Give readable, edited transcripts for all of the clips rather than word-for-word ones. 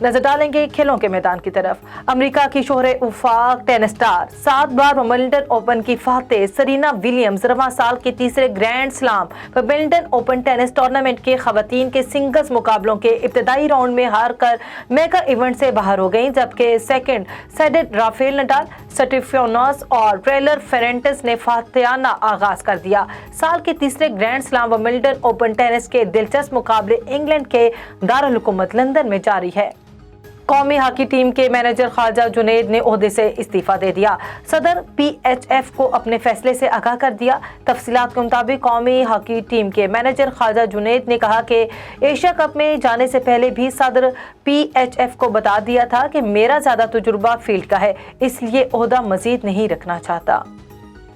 नजर डालेंगे खेलों के मैदान की तरफ। अमेरिका की शोहरे उफाक टेनिस स्टार 7 बार विंबलडन ओपन की फातेह सेरेना विलियम्स रवां साल के तीसरे grand slam Wimbledon open tennis tournament के खवातीन के सिंगल्स मुकाबलों के इब्तदाई राउंड में हार कर मेगा इवेंट से बाहर हो गईं, जबकि second shaded Rafael Nadal, Stefanos और ट्रेलर फेरेंटिस ने फातेहाना आगाज कर दिया। साल के तीसरे grand slam Wimbledon open tennis के दिलचस्प मुकाबले इंग्लैंड के दारुल हुकूमत लंदन में जारी है। कौमी हॉकी टीम के मैनेजर ख्वाजा जुनैद ने ओहदे से इस्तीफा दे दिया। सदर PHF को अपने फैसले से आगाह कर दिया। तफसीलात के मुताबिक कौमी हॉकी टीम के मैनेजर ख्वाजा जुनैद ने कहा कि एशिया कप में जाने से पहले भी सदर PHF को बता दिया था कि मेरा ज़्यादा तजुर्बा फील्ड का है, इसलिए ओहदा मजीद नहीं रखना चाहता।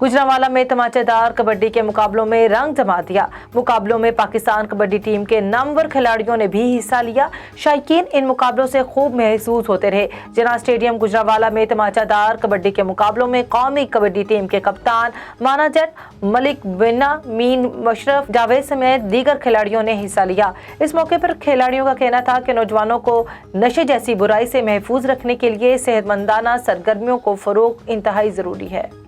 गुजरांवाला में तमाचेदार कबड्डी के मुकाबलों में रंग जमा दिया। मुकाबलों में पाकिस्तान कबड्डी टीम के नामवर खिलाड़ियों ने भी हिस्सा लिया। शायकीन इन मुकाबलों से खूब महसूस होते रहे। जिना स्टेडियम गुजरांवाला में तमाचेदार कबड्डी के मुकाबलों में कौमी कबड्डी टीम के कप्तान माना जट, मलिक बिना, मीन मशरफ, जावेद समेत दीगर खिलाड़ियों ने हिस्सा लिया। इस मौके पर खिलाड़ियों का कहना था कि नौजवानों को नशे जैसी बुराई से महफूज रखने के लिए सेहतमंदाना सरगर्मियों को फरोग इंतहाई ज़रूरी है।